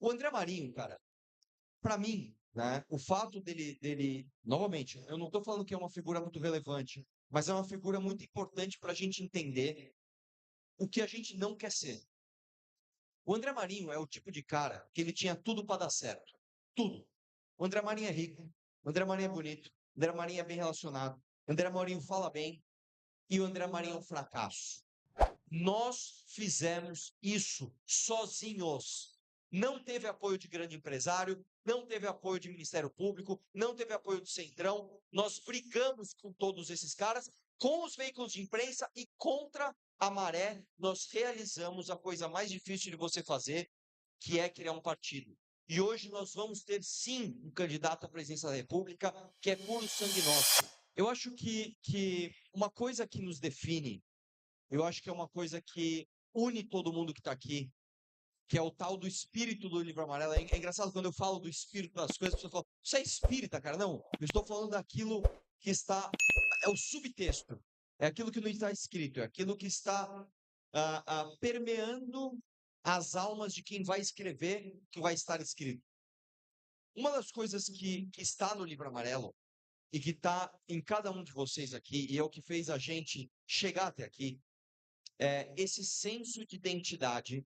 O André Marinho, cara, para mim, né, o fato dele, novamente, eu não estou falando que é uma figura muito relevante, mas é uma figura muito importante para a gente entender o que a gente não quer ser. O André Marinho é o tipo de cara que ele tinha tudo para dar certo. Tudo. O André Marinho é rico, o André Marinho é bonito, o André Marinho é bem relacionado, o André Marinho fala bem e o André Marinho é um fracasso. Nós fizemos isso sozinhos. Não teve apoio de grande empresário, não teve apoio de Ministério Público, não teve apoio do Centrão. Nós brigamos com todos esses caras, com os veículos de imprensa e contra a maré. Nós realizamos a coisa mais difícil de você fazer, que é criar um partido. E hoje nós vamos ter, sim, um candidato à presidência da República, que é puro sangue nosso. Eu acho que uma coisa que nos define, eu acho que é uma coisa que une todo mundo que está aqui, que é o tal do espírito do livro amarelo. É engraçado quando eu falo do espírito das coisas, a pessoa fala, você é espírita, cara? Não, eu estou falando daquilo que está, é o subtexto, é aquilo que não está escrito, é aquilo que está permeando as almas de quem vai escrever, que vai estar escrito. Uma das coisas que está no livro amarelo e que está em cada um de vocês aqui, e é o que fez a gente chegar até aqui, é esse senso de identidade,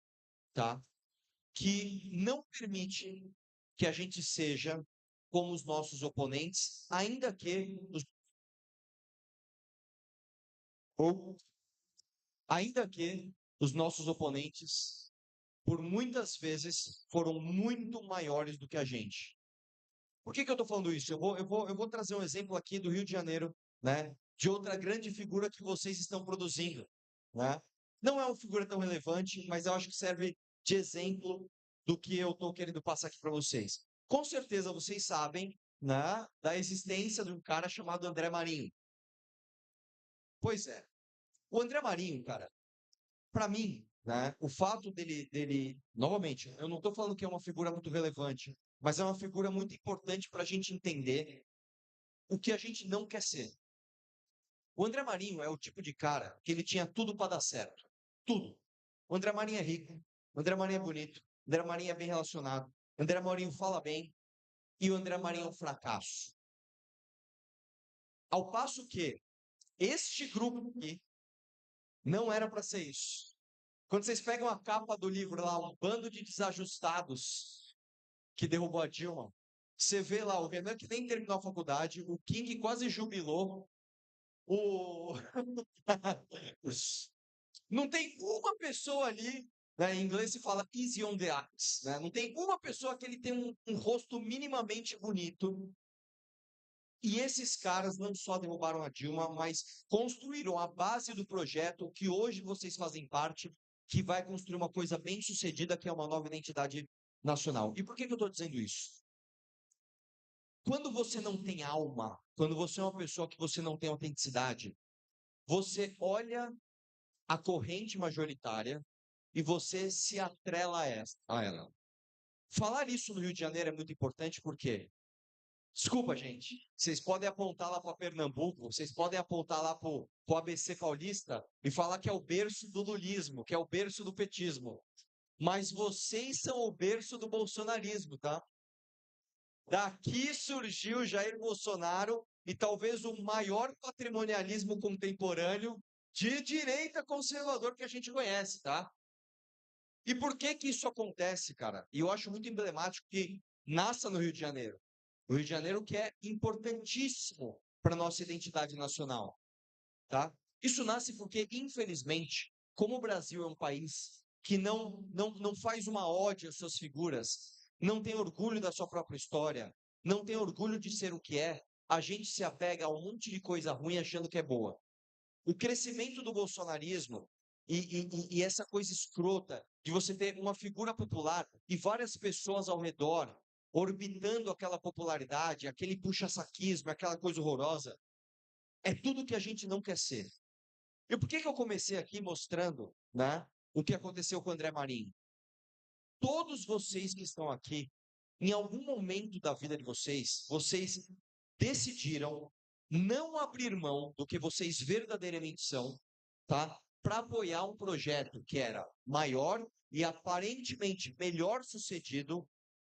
tá? Que não permite que a gente seja como os nossos oponentes, ou ainda que os nossos oponentes, por muitas vezes, foram muito maiores do que a gente. Por que eu estou falando isso? Eu vou trazer um exemplo aqui do Rio de Janeiro, né? De outra grande figura que vocês estão produzindo, né? Não é uma figura tão relevante, mas eu acho que serve de exemplo do que eu estou querendo passar aqui para vocês. Com certeza vocês sabem, né, da existência de um cara chamado André Marinho. Pois é. O André Marinho, cara, para mim, né, o fato dele, novamente, eu não estou falando que é uma figura muito relevante, mas é uma figura muito importante para a gente entender o que a gente não quer ser. O André Marinho é o tipo de cara que ele tinha tudo para dar certo. Tudo. O André Marinho é rico, o André Marinho é bonito, o André Marinho é bem relacionado, o André Marinho fala bem e o André Marinho é um fracasso. Ao passo que este grupo aqui não era para ser isso. Quando vocês pegam a capa do livro lá, um bando de desajustados que derrubou a Dilma, você vê lá o Renan que nem terminou a faculdade, o King quase jubilou, o não tem uma pessoa ali, né, em inglês se fala easy on the eyes, né? Não tem uma pessoa que ele tem um rosto minimamente bonito. E esses caras não só derrubaram a Dilma, mas construíram a base do projeto que hoje vocês fazem parte, que vai construir uma coisa bem sucedida, que é uma nova identidade nacional. E por que eu estou dizendo isso? Quando você não tem alma, quando você é uma pessoa que você não tem autenticidade, você olha a corrente majoritária e você se atrela a ela. Falar isso no Rio de Janeiro é muito importante porque, desculpa, gente, vocês podem apontar lá para Pernambuco, vocês podem apontar lá para o ABC Paulista e falar que é o berço do lulismo, que é o berço do petismo. Mas vocês são o berço do bolsonarismo, tá? Daqui surgiu Jair Bolsonaro e talvez o maior patrimonialismo contemporâneo de direita conservador que a gente conhece, tá? E por que que isso acontece, cara? E eu acho muito emblemático que nasça no Rio de Janeiro. O Rio de Janeiro que é importantíssimo para a nossa identidade nacional, tá? Isso nasce porque, infelizmente, como o Brasil é um país que não faz uma ode às suas figuras, não tem orgulho da sua própria história, não tem orgulho de ser o que é, a gente se apega a um monte de coisa ruim achando que é boa. O crescimento do bolsonarismo e essa coisa escrota de você ter uma figura popular e várias pessoas ao redor orbitando aquela popularidade, aquele puxa-saquismo, aquela coisa horrorosa, é tudo que a gente não quer ser. E por que eu comecei aqui mostrando, né, o que aconteceu com o André Marinho? Todos vocês que estão aqui, em algum momento da vida de vocês, vocês decidiram não abrir mão do que vocês verdadeiramente são, tá? para apoiar um projeto que era maior e aparentemente melhor sucedido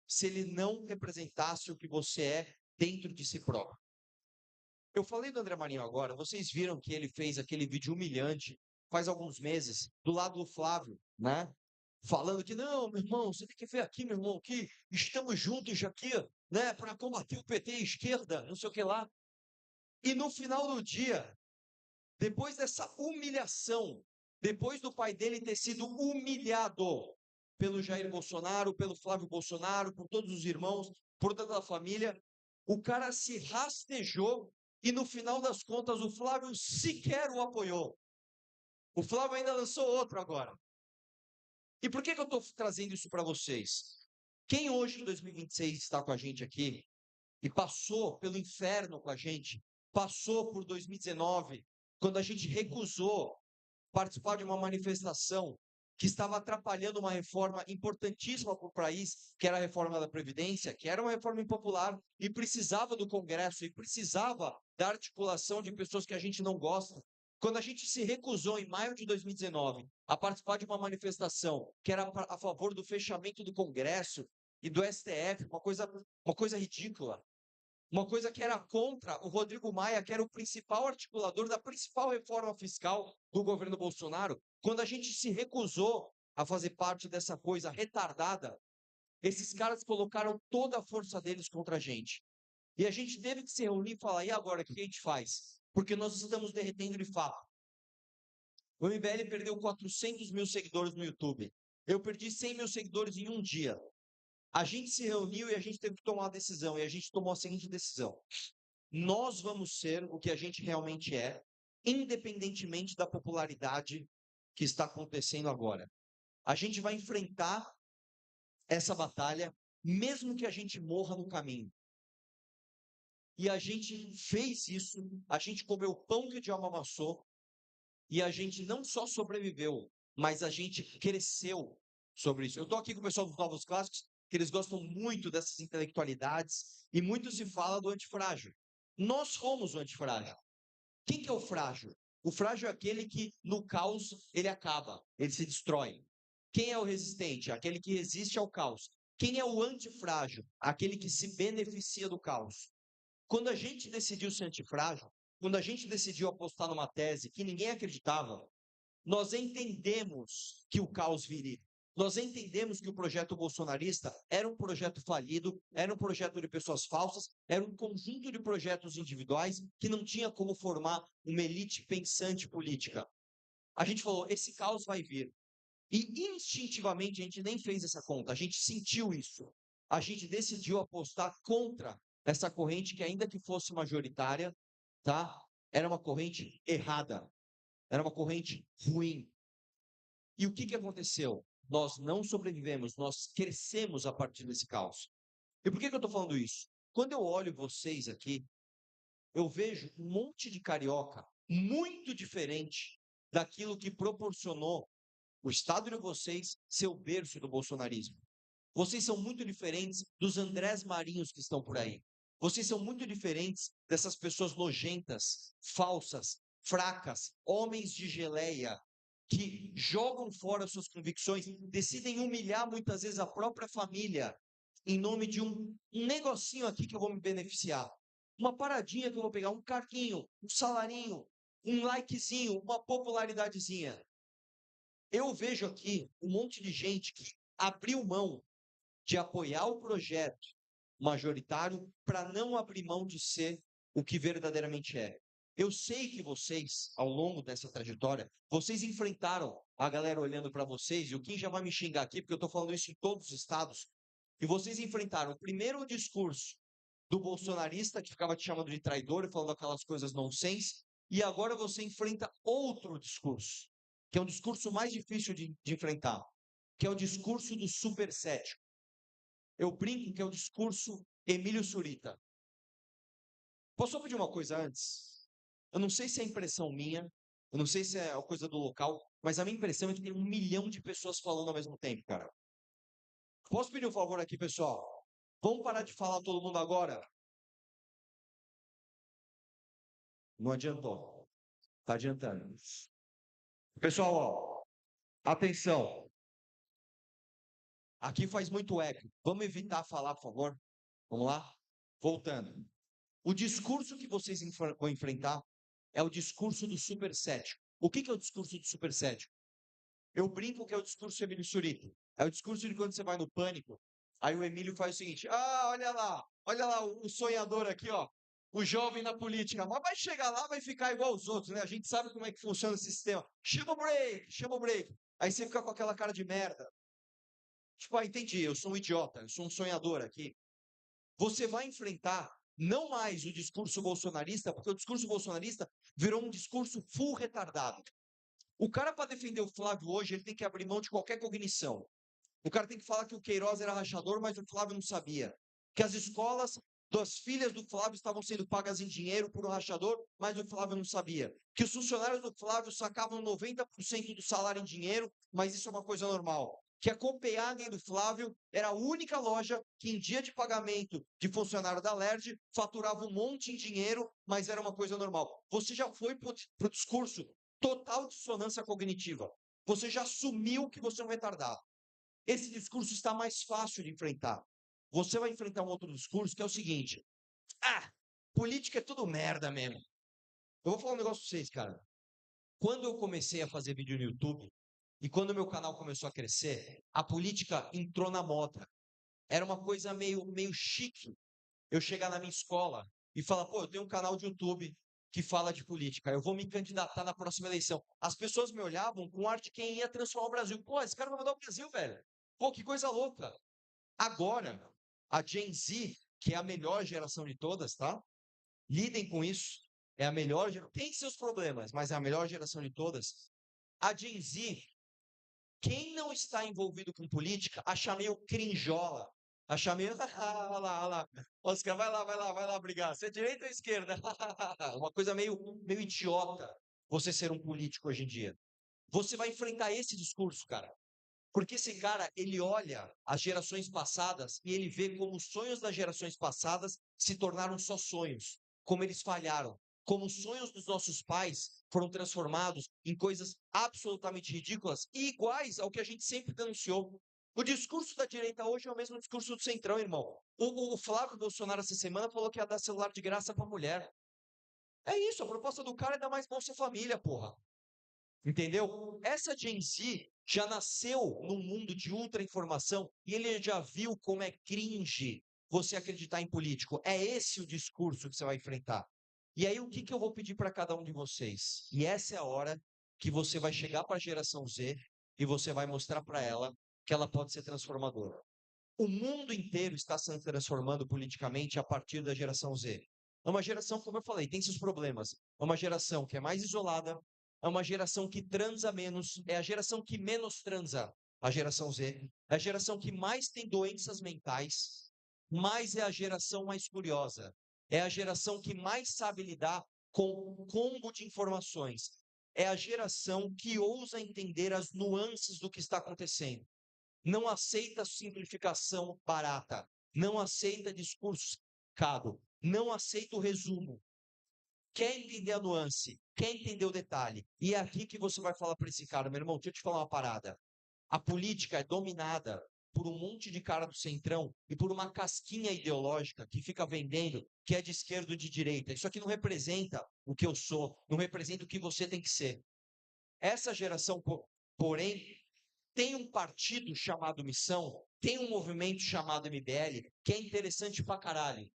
se ele não representasse o que você é dentro de si próprio. Eu falei do André Marinho agora, vocês viram que ele fez aquele vídeo humilhante faz alguns meses, do lado do Flávio, né? Falando que, não, meu irmão, você tem que ver aqui, meu irmão, que estamos juntos aqui, né, para combater o PT e a esquerda, não sei o que lá. E no final do dia, depois dessa humilhação, depois do pai dele ter sido humilhado pelo Jair Bolsonaro, pelo Flávio Bolsonaro, por todos os irmãos, por toda a família, o cara se rastejou e no final das contas o Flávio sequer o apoiou. O Flávio ainda lançou outro agora. E por que eu estou trazendo isso para vocês? Quem hoje, em 2026, está com a gente aqui e passou pelo inferno com a gente, passou por 2019, quando a gente recusou participar de uma manifestação que estava atrapalhando uma reforma importantíssima para o país, que era a reforma da Previdência, que era uma reforma impopular e precisava do Congresso e precisava da articulação de pessoas que a gente não gosta. Quando a gente se recusou, em maio de 2019, a participar de uma manifestação que era a favor do fechamento do Congresso e do STF, uma coisa ridícula, uma coisa que era contra o Rodrigo Maia, que era o principal articulador da principal reforma fiscal do governo Bolsonaro, quando a gente se recusou a fazer parte dessa coisa retardada, esses caras colocaram toda a força deles contra a gente. E a gente teve que se reunir e falar, e agora, o que a gente faz? Porque nós estamos derretendo de fato. O MBL perdeu 400 mil seguidores no YouTube. Eu perdi 100 mil seguidores em um dia. A gente se reuniu e a gente teve que tomar uma decisão. E a gente tomou a seguinte decisão: nós vamos ser o que a gente realmente é, independentemente da popularidade que está acontecendo agora. A gente vai enfrentar essa batalha, mesmo que a gente morra no caminho. E a gente fez isso, a gente comeu o pão que o diabo amassou, e a gente não só sobreviveu, mas a gente cresceu sobre isso. Eu estou aqui com o pessoal dos Novos Clássicos, que eles gostam muito dessas intelectualidades, e muito se fala do antifrágil. Nós somos o antifrágil. Quem que é o frágil? O frágil é aquele que, no caos, ele acaba, ele se destrói. Quem é o resistente? Aquele que resiste ao caos. Quem é o antifrágil? Aquele que se beneficia do caos. Quando a gente decidiu ser antifrágil, quando a gente decidiu apostar numa tese que ninguém acreditava, nós entendemos que o caos viria. Nós entendemos que o projeto bolsonarista era um projeto falido, era um projeto de pessoas falsas, era um conjunto de projetos individuais que não tinha como formar uma elite pensante política. A gente falou, esse caos vai vir. E instintivamente a gente nem fez essa conta, a gente sentiu isso. A gente decidiu apostar contra essa corrente que, ainda que fosse majoritária, tá? Era uma corrente errada, era uma corrente ruim. E o que que aconteceu? Nós não sobrevivemos, nós crescemos a partir desse caos. E por que que eu estou falando isso? Quando eu olho vocês aqui, eu vejo um monte de carioca muito diferente daquilo que proporcionou o estado de vocês ser o berço do bolsonarismo. Vocês são muito diferentes dos Andrés Marinhos que estão por aí. Vocês são muito diferentes dessas pessoas nojentas, falsas, fracas, homens de geleia, que jogam fora suas convicções, decidem humilhar muitas vezes a própria família em nome de um negocinho aqui que eu vou me beneficiar. Uma paradinha que eu vou pegar, um carguinho, um salarinho, um likezinho, uma popularidadezinha. Eu vejo aqui um monte de gente que abriu mão de apoiar o projeto majoritário para não abrir mão de ser o que verdadeiramente é. Eu sei que vocês, ao longo dessa trajetória, vocês enfrentaram a galera olhando para vocês, e o Kim já vai me xingar aqui, porque eu estou falando isso em todos os estados, e vocês enfrentaram primeiro o discurso do bolsonarista, que ficava te chamando de traidor e falando aquelas coisas nonsense, e agora você enfrenta outro discurso, que é um discurso mais difícil de enfrentar, que é o discurso do super cético. Eu brinco que é o discurso Emílio Surita. Posso só pedir uma coisa antes? Eu não sei se é impressão minha, eu não sei se é a coisa do local, mas a minha impressão é que tem 1 milhão de pessoas falando ao mesmo tempo, cara. Posso pedir um favor aqui, pessoal? Vamos parar de falar todo mundo agora? Não adiantou. Tá adiantando. Pessoal, ó, atenção. Aqui faz muito eco. Vamos evitar falar, por favor? Vamos lá? Voltando. O discurso que vocês vão enfrentar é o discurso do super cético. O que é o discurso do super cético? Eu brinco que é o discurso do Emílio Surita. É o discurso de quando você vai no pânico. Aí o Emílio faz o seguinte: olha lá, o sonhador aqui, ó. O jovem na política. Mas vai chegar lá, vai ficar igual aos outros, né? A gente sabe como é que funciona esse sistema. Chama o break, chama o break. Aí você fica com aquela cara de merda. Tipo, entendi, eu sou um idiota, eu sou um sonhador aqui. Você vai enfrentar não mais o discurso bolsonarista, porque o discurso bolsonarista virou um discurso full retardado. O cara, para defender o Flávio hoje, ele tem que abrir mão de qualquer cognição. O cara tem que falar que o Queiroz era rachador, mas o Flávio não sabia. Que as escolas das filhas do Flávio estavam sendo pagas em dinheiro por um rachador, mas o Flávio não sabia. Que os funcionários do Flávio sacavam 90% do salário em dinheiro, mas isso é uma coisa normal. Que a Copenhagen do Flávio era a única loja que, em dia de pagamento de funcionário da LERJ, faturava um monte em dinheiro, mas era uma coisa normal. Você já foi para o discurso total dissonância cognitiva. Você já assumiu que você é um retardado. Esse discurso está mais fácil de enfrentar. Você vai enfrentar um outro discurso que é o seguinte: política é tudo merda mesmo. Eu vou falar um negócio pra vocês, cara. Quando eu comecei a fazer vídeo no YouTube e quando o meu canal começou a crescer, a política entrou na moda. Era uma coisa meio chique eu chegar na minha escola e falar, pô, eu tenho um canal de YouTube que fala de política, eu vou me candidatar na próxima eleição. As pessoas me olhavam com ar de quem ia transformar o Brasil. Pô, esse cara vai mudar o Brasil, velho. Pô, que coisa louca. Agora, a Gen Z, que é a melhor geração de todas, tá? Lidem com isso. É a melhor geração. Tem seus problemas, mas é a melhor geração de todas. A Gen Z, quem não está envolvido com política, acha meio crinjola. Acha meio. Olha lá, olha lá. Oscar, vai lá brigar. Você é direita ou esquerda? Uma coisa meio idiota você ser um político hoje em dia. Você vai enfrentar esse discurso, cara. Porque esse cara, ele olha as gerações passadas e ele vê como os sonhos das gerações passadas se tornaram só sonhos, como eles falharam, como os sonhos dos nossos pais foram transformados em coisas absolutamente ridículas e iguais ao que a gente sempre denunciou. O discurso da direita hoje é o mesmo discurso do Centrão, irmão. O Flávio Bolsonaro essa semana falou que ia dar celular de graça para mulher. É isso, a proposta do cara é dar mais Bolsa Família, porra. Entendeu? Essa Gen Z já nasceu num mundo de ultra informação e ele já viu como é cringe você acreditar em político. É esse o discurso que você vai enfrentar. E aí, o que eu vou pedir para cada um de vocês? E essa é a hora que você vai chegar para a geração Z e você vai mostrar para ela que ela pode ser transformadora. O mundo inteiro está se transformando politicamente a partir da geração Z. É uma geração, como eu falei, tem seus problemas. É uma geração que é mais isolada, é uma geração que transa menos, é a geração que menos transa, a geração Z. É a geração que mais tem doenças mentais, mas é a geração mais curiosa. É a geração que mais sabe lidar com um combo de informações. É a geração que ousa entender as nuances do que está acontecendo. Não aceita simplificação barata, não aceita discurso simplificado, não aceita o resumo. Quer entender a nuance, quer entender o detalhe. E é aqui que você vai falar para esse cara, meu irmão, deixa eu te falar uma parada. A política é dominada por um monte de cara do centrão e por uma casquinha ideológica que fica vendendo que é de esquerda ou de direita. Isso aqui não representa o que eu sou, não representa o que você tem que ser. Essa geração, porém, tem um partido chamado Missão, tem um movimento chamado MBL, que é interessante pra caralho.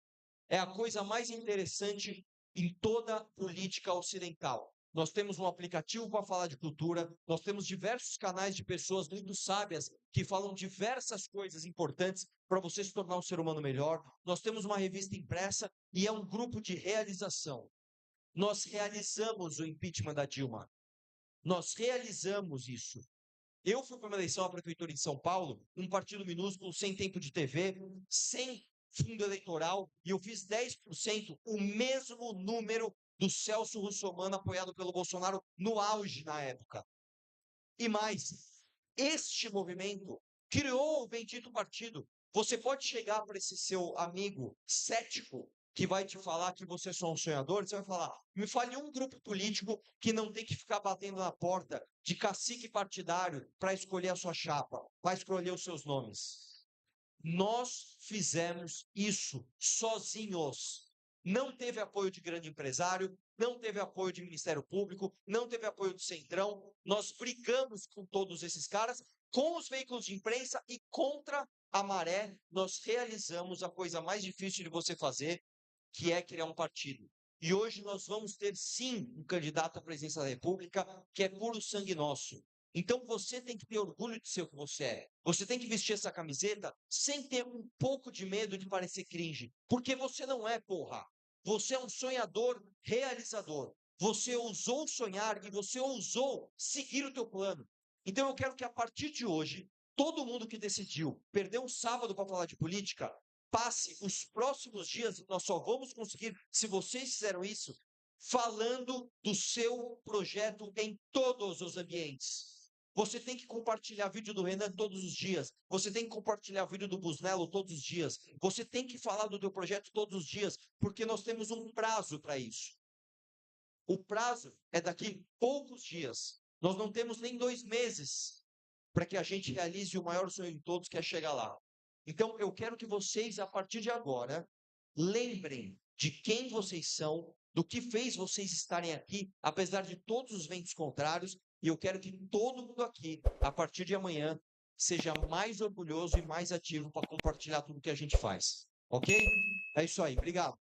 É a coisa mais interessante em toda a política ocidental. Nós temos um aplicativo para falar de cultura, nós temos diversos canais de pessoas muito sábias que falam diversas coisas importantes para você se tornar um ser humano melhor. Nós temos uma revista impressa e é um grupo de realização. Nós realizamos o impeachment da Dilma. Nós realizamos isso. Eu fui para uma eleição à prefeitura de São Paulo, um partido minúsculo, sem tempo de TV, sem fundo eleitoral, e eu fiz 10%, o mesmo número do Celso Russomano apoiado pelo Bolsonaro no auge na época. E mais, este movimento criou o bendito partido. Você pode chegar para esse seu amigo cético que vai te falar que você é só um sonhador, você vai falar, me fale um grupo político que não tem que ficar batendo na porta de cacique partidário para escolher a sua chapa, para escolher os seus nomes. Nós fizemos isso sozinhos. Não teve apoio de grande empresário, não teve apoio de Ministério Público, não teve apoio do Centrão. Nós brigamos com todos esses caras, com os veículos de imprensa e contra a maré. Nós realizamos a coisa mais difícil de você fazer, que é criar um partido. E hoje nós vamos ter, sim, um candidato à presidência da República que é puro sangue nosso. Então você tem que ter orgulho de ser o que você é. Você tem que vestir essa camiseta sem ter um pouco de medo de parecer cringe. Porque você não é, porra. Você é um sonhador realizador. Você ousou sonhar e você ousou seguir o teu plano. Então eu quero que a partir de hoje, todo mundo que decidiu perder um sábado para falar de política, passe os próximos dias, nós só vamos conseguir se vocês fizeram isso, falando do seu projeto em todos os ambientes. Você tem que compartilhar vídeo do Renan todos os dias. Você tem que compartilhar vídeo do Busnello todos os dias. Você tem que falar do teu projeto todos os dias, porque nós temos um prazo para isso. O prazo é daqui poucos dias. Nós não temos nem 2 meses para que a gente realize o maior sonho de todos, que é chegar lá. Então, eu quero que vocês, a partir de agora, lembrem de quem vocês são, do que fez vocês estarem aqui, apesar de todos os ventos contrários, e eu quero que todo mundo aqui, a partir de amanhã, seja mais orgulhoso e mais ativo para compartilhar tudo que a gente faz. Ok? É isso aí. Obrigado.